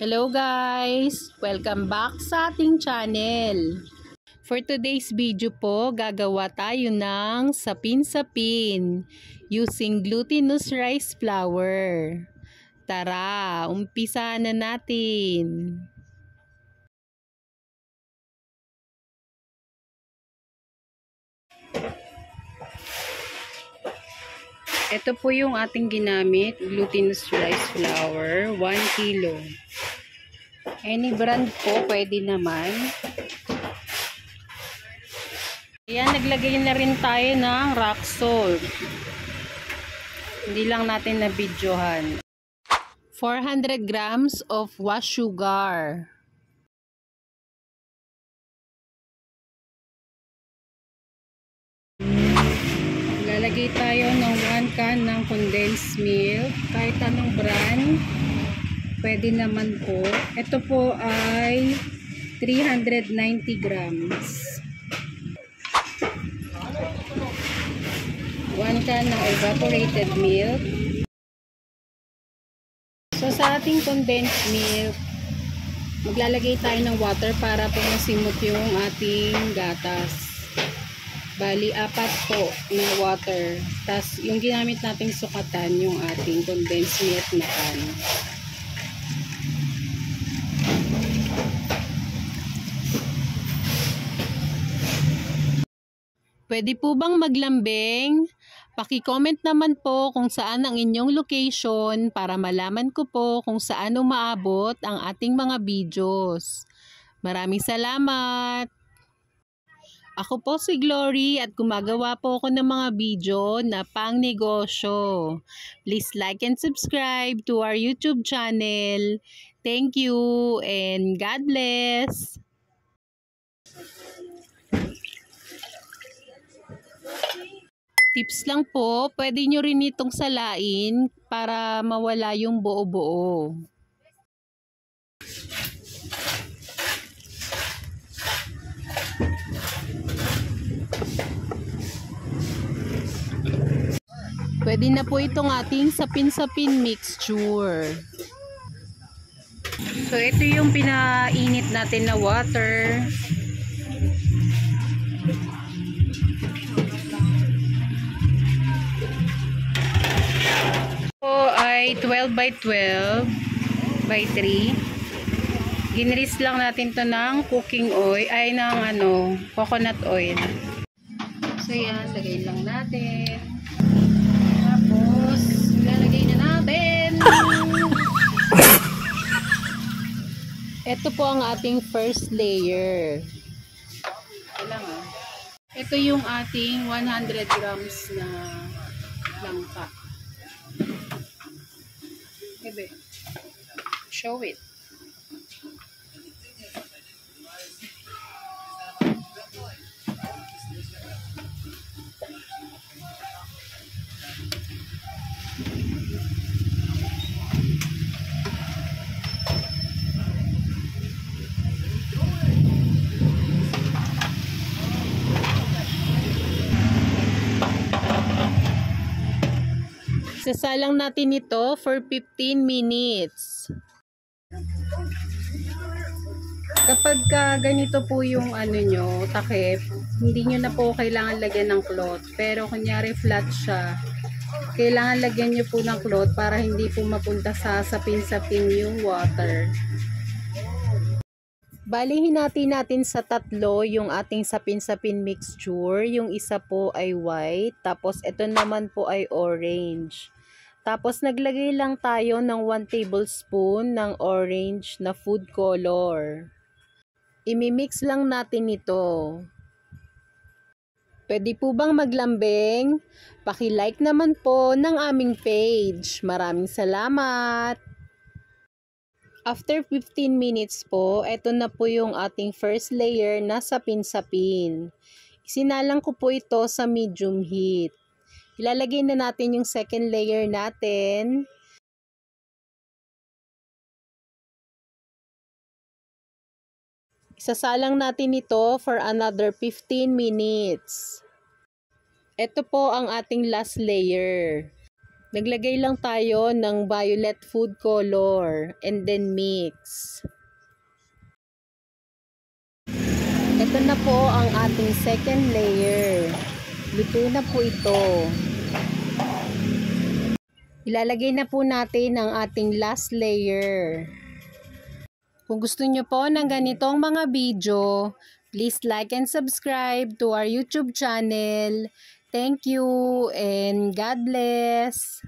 Hello guys! Welcome back sa ating channel. For today's video po, gagawa tayo ng sapin-sapin using glutinous rice flour. Tara, umpisa na natin. Ito po yung ating ginamit, glutinous rice flour, 1 kilo. Any brand po, pwede naman. Ayan, naglagay na rin tayo ng rock salt. Hindi lang natin na-videohan. 400 grams of wash sugar. Lalagay tayo ng 1 can ng condensed milk. Kahit anong brand, pwede naman po. Ito po ay 390 grams. 1 can ng evaporated milk. So sa ating condensed milk, maglalagay tayo ng water para po masimot yung ating gatas. Bali, 4 po na water. Tapos yung ginamit nating sukatan, yung ating condensed milk na can. Pwede po bang maglambing? Paki-comment naman po kung saan ang inyong location para malaman ko po kung saan umaabot ang ating mga videos. Maraming salamat! Ako po si Glory at gumagawa po ako ng mga video na pang negosyo. Please like and subscribe to our YouTube channel. Thank you and God bless! Tips lang po, pwede nyo rin itong salain para mawala yung buo-buo. Pwede na po itong ating sapin-sapin mixture. So ito yung pinainit natin na water. Ito ay 12 by 12 by 3. Ginris lang natin to ng cooking oil, ay ng coconut oil. So yan, lagay lang natin. Tapos, lalagay na natin. Ito po ang ating first layer. Ito yung ating 100 grams na langka. Ebe, show it. Sasalang natin ito for 15 minutes. Kapag ganito po yung nyo, takip, hindi nyo na po kailangan lagyan ng cloth. Pero kunyari flat siya, kailangan lagyan nyo po ng cloth para hindi po mapunta sa sapin-sapin yung water. Balihin natin sa 3 yung ating sapin-sapin mixture. Yung isa po ay white, tapos ito naman po ay orange. Tapos naglagay lang tayo ng 1 tablespoon ng orange na food color. Imimix lang natin ito. Pwede po bang maglambing? Paki-like naman po ng aming page. Maraming salamat! After 15 minutes po, eto na po yung ating first layer na sapin-sapin. Isinalang ko po ito sa medium heat. Ilalagay na natin yung second layer natin. Isasalang natin ito for another 15 minutes. Ito po ang ating last layer. Naglagay lang tayo ng violet food color and then mix. Ito na po ang ating second layer. Luto na po ito. Ilalagay na po natin ang ating last layer. Kung gusto nyo po ng ganitong mga video, please like and subscribe to our YouTube channel. Thank you and God bless.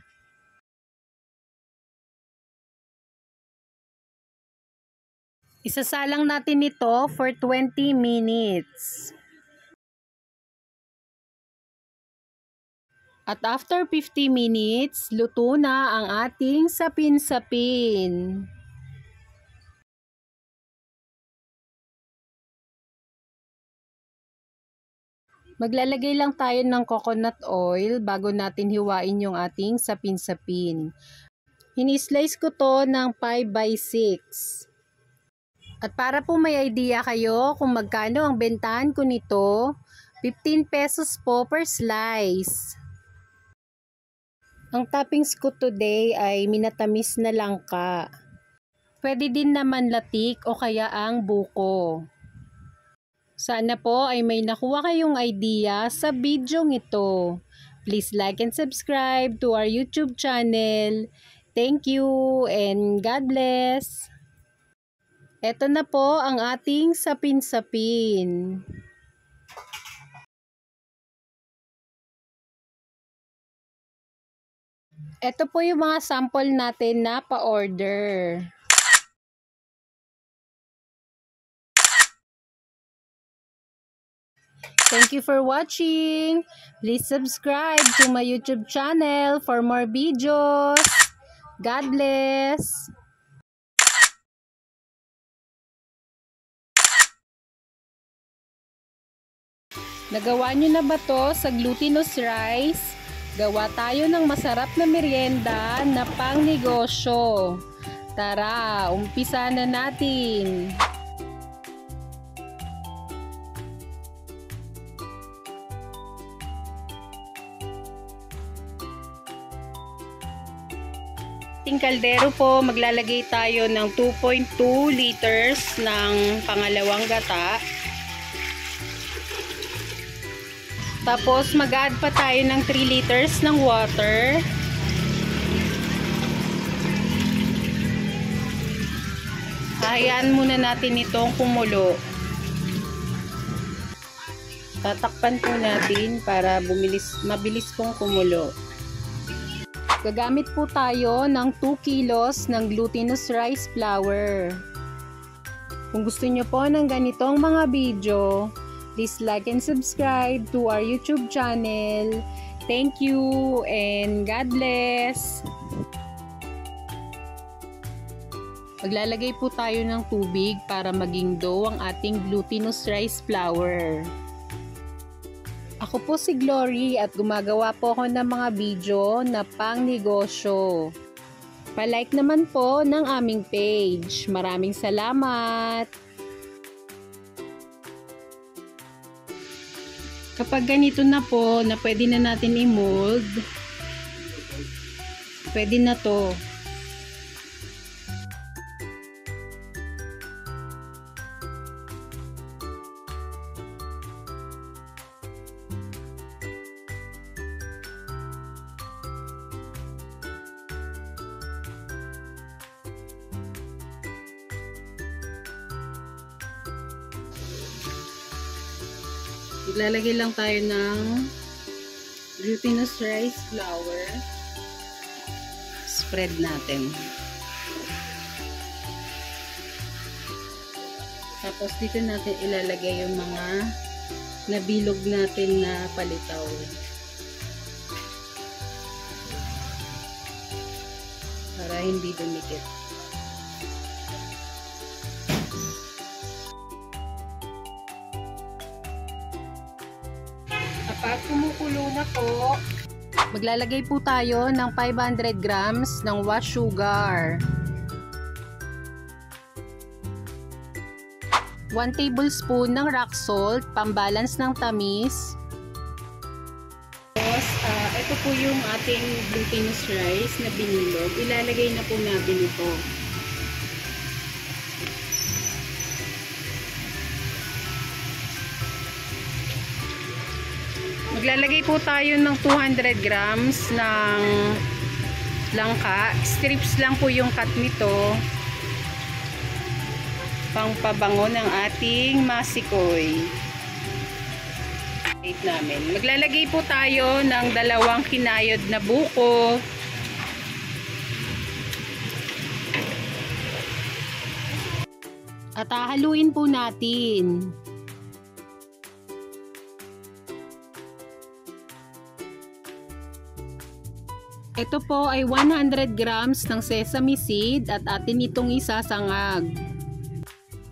Isasalang natin ito for 20 minutes. At after 50 minutes, luto na ang ating sapin-sapin. Maglalagay lang tayo ng coconut oil bago natin hiwain yung ating sapin-sapin. Ini-slice ko to ng 5x6. At para po may idea kayo kung magkano ang bentahan ko nito, 15 pesos po per slice. Ang toppings ko today ay minatamis na langka. Pwede din naman latik o kaya ang buko. Sana po ay may nakuha kayong idea sa video ito. Please like and subscribe to our YouTube channel. Thank you and God bless. Ito na po ang ating sapin-sapin. Ito po yung mga sample natin na pa-order. Thank you for watching. Please subscribe to my YouTube channel for more videos. God bless. Nagawa nyo na ba to sa glutinous rice? Gawa tayo ng masarap na merienda na pang negosyo. Tara, umpisa na natin. Ating kaldero po, maglalagay tayo ng 2.2 liters ng pangalawang gata. Tapos mag-add pa tayo ng 3 liters ng water. Hayaan muna natin itong kumulo. Tatakpan po natin para mabilis pong kumulo. Gagamit po tayo ng 2 kilos ng glutinous rice flour. Kung gusto nyo po ng ganitong mga video, please like and subscribe to our YouTube channel. Thank you and God bless. Maglalagay po tayo ng tubig para maging dough ang ating glutinous rice flour. Ako po si Glory at gumagawa po ako ng mga video na pang negosyo. Pa-like naman po ng aming page. Maraming salamat! Kapag ganito na po, na pwede na natin i-mold, pwede na to. Ilalagay lang tayo ng glutinous rice flour. Spread natin. Tapos dito natin ilalagay yung mga nabilog natin na palitaw. Para hindi dumikit. Kapag kumukulo na po, maglalagay po tayo ng 500 grams ng wash sugar. 1 tablespoon ng rock salt, pambalance ng tamis. Tapos, ito po yung ating glutinous rice na binilog. Ilalagay na po natin ito. Maglalagay po tayo ng 200 grams ng langka. Strips lang po yung cut nito. Pangpabango ng ating masikoy. Namin. Maglalagay po tayo ng 2 kinayod na buko. At hahaluin po natin. Ito po ay 100 grams ng sesame seed at atin itong isasangag.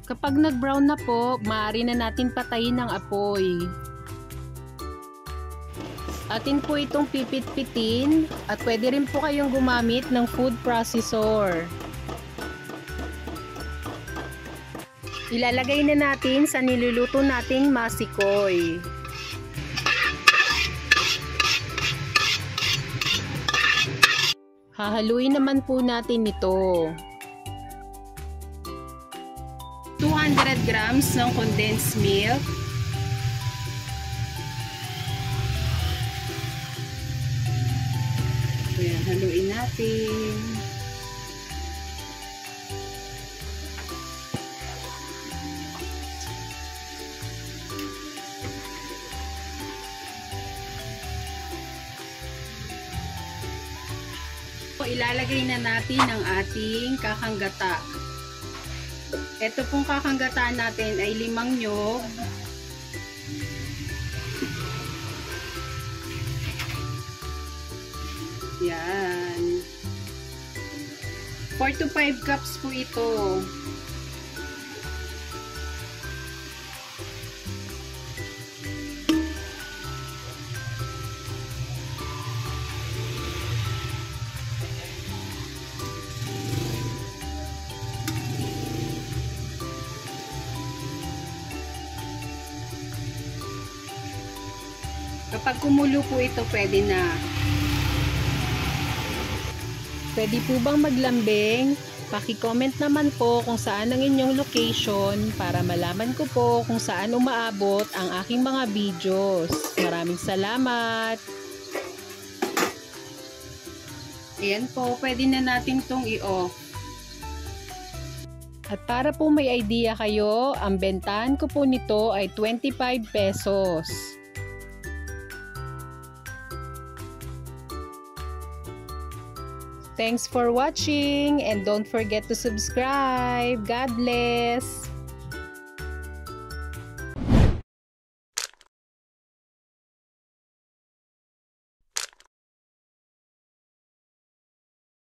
Kapag nag-brown na po, maaari na natin patayin ang apoy. Atin po itong pipit-pitin at pwede rin po kayong gumamit ng food processor. Ilalagay na natin sa niluluto nating masikoy. Hahaluin naman po natin ito. 200 grams ng condensed milk. Ayan, haluin natin. Ilalagay na natin ang ating kakanggata. Ito pong kakanggataan natin ay 5 nyog. Yan. 4 to 5 cups po ito. Kapag kumulo po ito, pwede na. Pwede po bang maglambing? Paki-comment naman po kung saan ang inyong location para malaman ko po kung saan umaabot ang aking mga videos. Maraming salamat! Ayan po, pwede na natin itong i-off. At para po may idea kayo, ang bentahan ko po nito ay 25 pesos. Thanks for watching and don't forget to subscribe. God bless!